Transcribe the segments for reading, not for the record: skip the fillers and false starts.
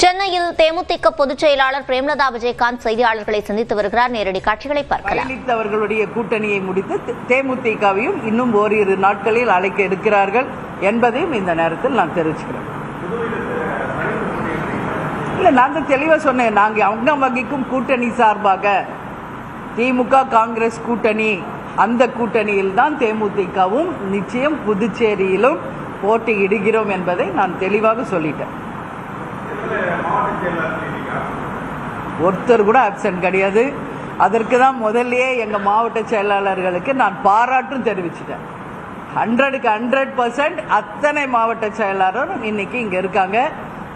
சென்னையில் தேமுதிக பொதுச் செயலாளர் பிரேமலதா விஜயகாந்த் செய்தியாளர்களை சந்தித்து வருகிறார். நேரடி காட்சிகளை பார்க்கலாம். அவர்களுடைய கூட்டணியை முடித்து தேமுதிகவையும் இன்னும் ஓரிரு நாட்களில் அழைக்க இருக்கிறார்கள் என்பதையும் இந்த நேரத்தில் நான் தெரிவிச்சுக்கிறேன். இல்ல, நான் தெளிவா சொன்னேன். நாங்க அங்கம் வகிக்கும் கூட்டணி சார்பாக திமுக காங்கிரஸ் கூட்டணி, அந்த கூட்டணியில் தான் தேமுதிகவும் நிச்சயம் புதுச்சேரியிலும் போட்டியிடுகிறோம் என்பதை நான் தெளிவாக சொல்லிட்டேன். ஒருத்தர் கூட ஆப்சென்ட் கிடையாது. அதற்கு தான் முதல்லயே எங்க மாவட்ட செயலாளர்களுக்கு நான் பாராட்டும் தெரிவிச்சிட்டேன். 100க்கு 100% அத்தனை மாவட்ட செயலாளரும் இன்னைக்கு இங்க இருக்காங்க.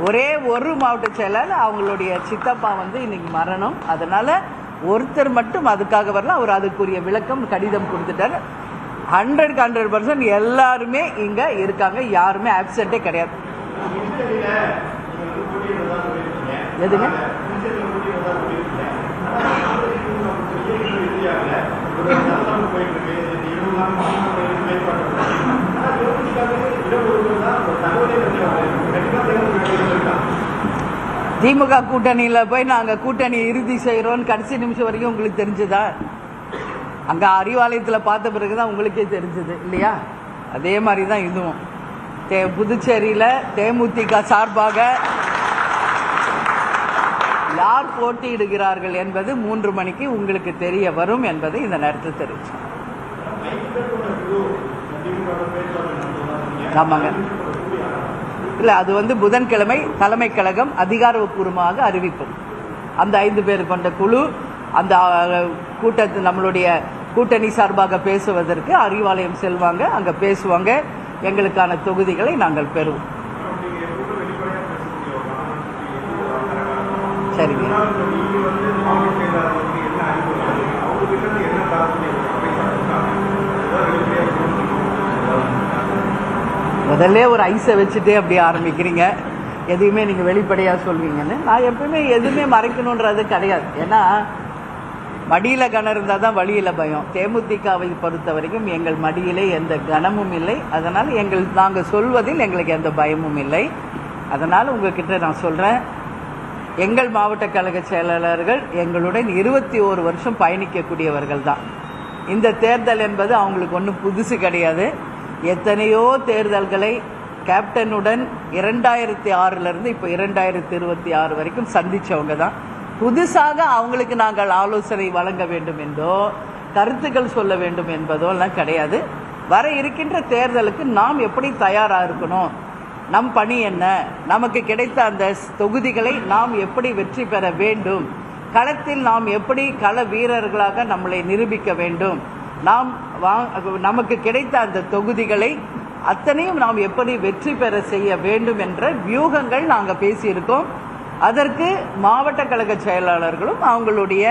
ஒரே ஒரு மாவட்ட செயலாளர் அவங்களுடைய சித்தப்பா இன்னைக்கு மரணம், அதனால ஒருத்தர் மட்டும் அதுக்காக வரல. அவர் அதுக்குரிய விளக்கம் கடிதம் கொடுத்துட்டாரு. 100க்கு 100% எல்லாருமே இங்க இருக்காங்க, யாருமே ஆப்சென்டே கிடையாது. எதுங்க? திமுக கூட்டணியில போய் நாங்க கூட்டணி இறுதி செய்யறோம் கடைசி நிமிஷம் வரைக்கும் உங்களுக்கு தெரிஞ்சதா? அங்க அறிவாலயத்துல பார்த்த பிறகுதான் உங்களுக்கே தெரிஞ்சது இல்லையா? அதே மாதிரிதான் இதுவும். புதுச்சேரியில தேமுதிக சார்பாக யார் போட்டியிடுகிறார்கள் என்பது 3 மணிக்கு உங்களுக்கு தெரிய வரும் என்பதை இந்த நேரத்தில் தெரிவிச்சோம். ஆமாங்க. இல்ல, அது புதன்கிழமை தலைமை கழகம் அதிகாரப்பூர்வமாக அறிவிப்போம். அந்த 5 பேர் கொண்ட குழு அந்த கூட்டத்தில் நம்மளுடைய கூட்டணி சார்பாக பேசுவதற்கு அறிவாலயம் செல்வாங்க, அங்க பேசுவாங்க. எங்களுக்கான தொகுதிகளை நாங்கள் பெறுவோம். சரிங்க. முதல்ல ஒரு ஐஸை வச்சுட்டே அப்படி ஆரம்பிக்கிறீங்க. எதையுமே நீங்க வெளிப்படையா சொல்வீங்கன்னு. நான் எப்பவுமே எதுவுமே மறைக்கணுன்றது கிடையாது. ஏன்னா மடியில கனம் இருந்தால் தான் வழியில பயம். தேமுதிகவை பொறுத்த வரைக்கும் எங்கள் மடியிலே எந்த கனமும் இல்லை. அதனால நாங்கள் சொல்வதில் எங்களுக்கு எந்த பயமும் இல்லை. அதனால உங்ககிட்ட நான் சொல்றேன், எங்கள் மாவட்ட கழக செயலாளர்கள் எங்களுடன் 21 வருஷம் பயணிக்கக்கூடியவர்கள் தான். இந்த தேர்தல் என்பது அவங்களுக்கு ஒன்றும் புதுசு கிடையாது. எத்தனையோ தேர்தல்களை கேப்டனுடன் 2006 இப்போ 2026 வரைக்கும் சந்திச்சவங்க தான். புதுசாக அவங்களுக்கு நாங்கள் ஆலோசனை வழங்க வேண்டும் என்றோ கருத்துக்கள் சொல்ல வேண்டும் என்பதோ எல்லாம் கிடையாது. வர இருக்கின்ற தேர்தலுக்கு நாம் எப்படி தயாராக இருக்கணும், நம் பணி என்ன, நமக்கு கிடைத்த அந்த தொகுதிகளை நாம் எப்படி வெற்றி பெற வேண்டும், களத்தில் நாம் எப்படி கள வீரர்களாக நம்மளை நிரூபிக்க வேண்டும், நமக்கு கிடைத்த அந்த தொகுதிகளை அத்தனையும் நாம் எப்படி வெற்றி பெற செய்ய வேண்டும் என்ற வியூகங்கள் நாங்கள் பேசியிருக்கோம். அதற்கு மாவட்ட கழக செயலாளர்களும் அவங்களுடைய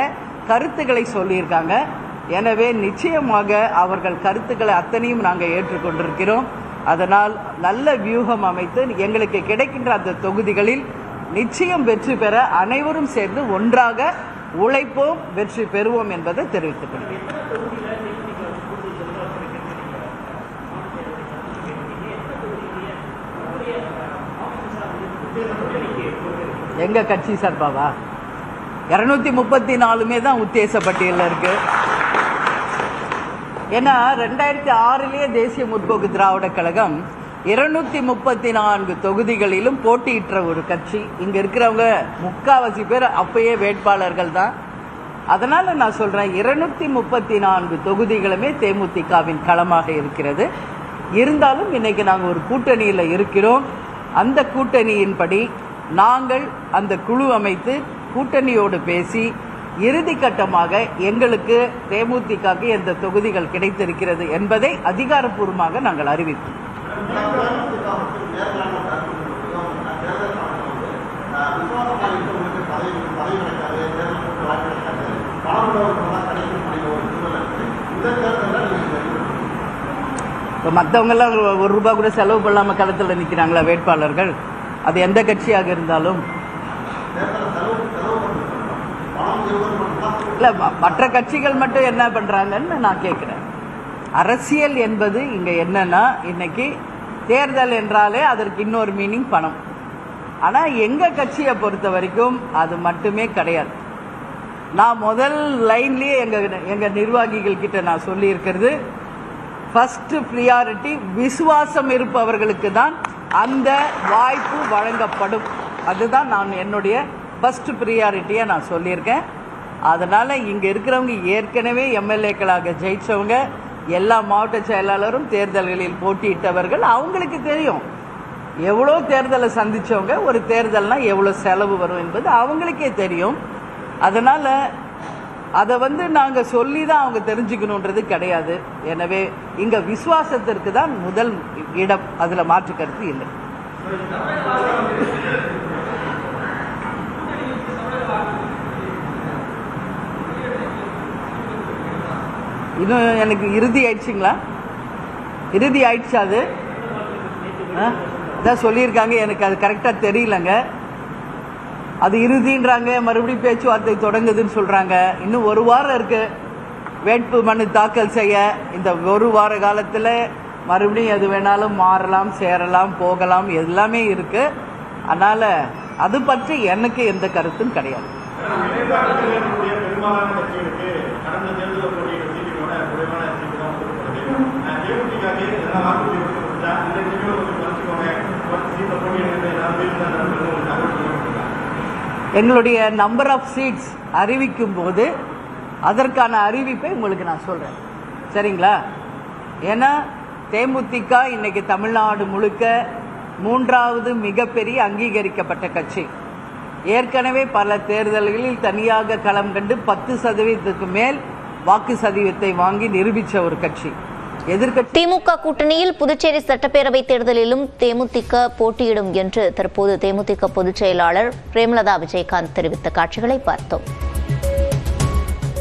கருத்துக்களை சொல்லியிருக்காங்க. எனவே நிச்சயமாக அவர்கள் கருத்துக்களை அத்தனையும் நாங்கள் ஏற்றுக்கொண்டிருக்கிறோம். அதனால் நல்ல வியூகம் அமைத்து எங்களுக்கு கிடைக்கின்ற அந்த தொகுதிகளில் நிச்சயம் வெற்றி பெற அனைவரும் சேர்ந்து ஒன்றாக உழைப்போம், வெற்றி பெறுவோம் என்பதை தெரிவித்துக் கொள்கிறேன். எங்க கட்சி சார்பாவா 234 தான் உத்தேச பட்டியலில் இருக்கு. ஏன்னா 2006 தேசிய முற்போக்கு திராவிட கழகம் 234 தொகுதிகளிலும் போட்டியிட்ட ஒரு கட்சி. இங்க இருக்கிறவங்க முக்காவாசி பேர் அப்பயே வேட்பாளர்கள் தான். அதனால நான் சொல்றேன், 234 தொகுதிகளுமே தேமுதிகவின் களமாக இருக்கிறது. இருந்தாலும் இன்னைக்கு நாங்கள் ஒரு கூட்டணியில் இருக்கிறோம். அந்த கூட்டணியின்படி நாங்கள் அந்த குழு அமைத்து கூட்டணியோடு பேசி இறுதி கட்டமாக எங்களுக்கு தேமுதிகக்கு எந்த தொகுதிகள் கிடைத்திருக்கிறது என்பதை அதிகாரப்பூர்வமாக நாங்கள் அறிவிப்போம். இப்போ மற்றவங்கெல்லாம் ₹1 கூட செலவு பண்ணாமல் களத்தில் நிற்கிறாங்களா வேட்பாளர்கள்? அது எந்த கட்சியாக இருந்தாலும். இல்லை, மற்ற கட்சிகள் மட்டும் என்ன பண்ணுறாங்கன்னு நான் கேட்குறேன். அரசியல் என்பது இங்கே என்னன்னா, இன்னைக்கு தேர்தல் என்றாலே அதற்கு இன்னொரு மீனிங் பணம். ஆனால் எங்கள் கட்சியை பொறுத்த வரைக்கும் அது மட்டுமே கிடையாது. நான் முதல் லைன்லேயே எங்கள் நிர்வாகிகள் கிட்ட நான் சொல்லியிருக்கிறது, ஃபர்ஸ்ட் ப்ரியாரிட்டி விசுவாசம் இருப்பவர்களுக்கு தான் அந்த வாய்ப்பு வழங்கப்படும். அதுதான் நான் என்னுடைய ஃபர்ஸ்ட் ப்ரியாரிட்டியை நான் சொல்லியிருக்கேன். அதனால் இங்கே இருக்கிறவங்க ஏற்கனவே எம்எல்ஏக்களாக ஜெயித்தவங்க, எல்லா மாவட்ட செயலாளரும் தேர்தல்களில் போட்டியிட்டவர்கள், அவங்களுக்கு தெரியும் எவ்வளோ தேர்தலை சந்தித்தவங்க, ஒரு தேர்தல்னால் எவ்வளோ செலவு வரும் என்பது அவங்களுக்கே தெரியும். அதனால் அதை நாங்கள் சொல்லி தான் அவங்க தெரிஞ்சுக்கணுன்றது கிடையாது. எனவே இங்கே விசுவாசத்திற்கு தான் முதல் இடம், அதில் மாற்று கருத்து இல்லை. இன்னும் எனக்கு இறுதி ஆயிடுச்சுங்களா? இறுதி ஆயிடுச்சு. அதான் சொல்லியிருக்காங்க, எனக்கு அது கரெக்டாக தெரியலங்க. அது இறுதின்றாங்க, மறுபடியும் பேச்சுவார்த்தை தொடங்குதுன்னு சொல்கிறாங்க. இன்னும் ஒரு வாரம் இருக்குது வேட்பு மனு தாக்கல் செய்ய. இந்த ஒரு வார காலத்தில் மறுபடியும் எது வேணாலும் மாறலாம், சேரலாம், போகலாம், எல்லாமே இருக்குது. அதனால் அது பற்றி எனக்கு எந்த கருத்தும் கிடையாது. எங்களுடைய நம்பர் ஆஃப் சீட்ஸ் அறிவிக்கும் போது அதற்கான அறிவிப்பை உங்களுக்கு நான் சொல்கிறேன், சரிங்களா? ஏன்னா தேமுதிக இன்னைக்கு தமிழ்நாடு முழுக்க 3வது மிகப்பெரிய அங்கீகரிக்கப்பட்ட கட்சி. ஏற்கனவே பல தேர்தல்களில் தனியாக களம் கண்டு 10% மேல் வாக்கு சதவீதத்தை வாங்கி நிரூபித்த ஒரு கட்சி. திமுக கூட்டணியில் புதுச்சேரி சட்டப்பேரவை தேர்தலிலும் தேமுதிக போட்டியிடும் என்று தற்போது தேமுதிக பொதுச் செயலாளர் பிரேமலதா விஜயகாந்த் தெரிவித்த காட்சிகளை பார்த்தோம்.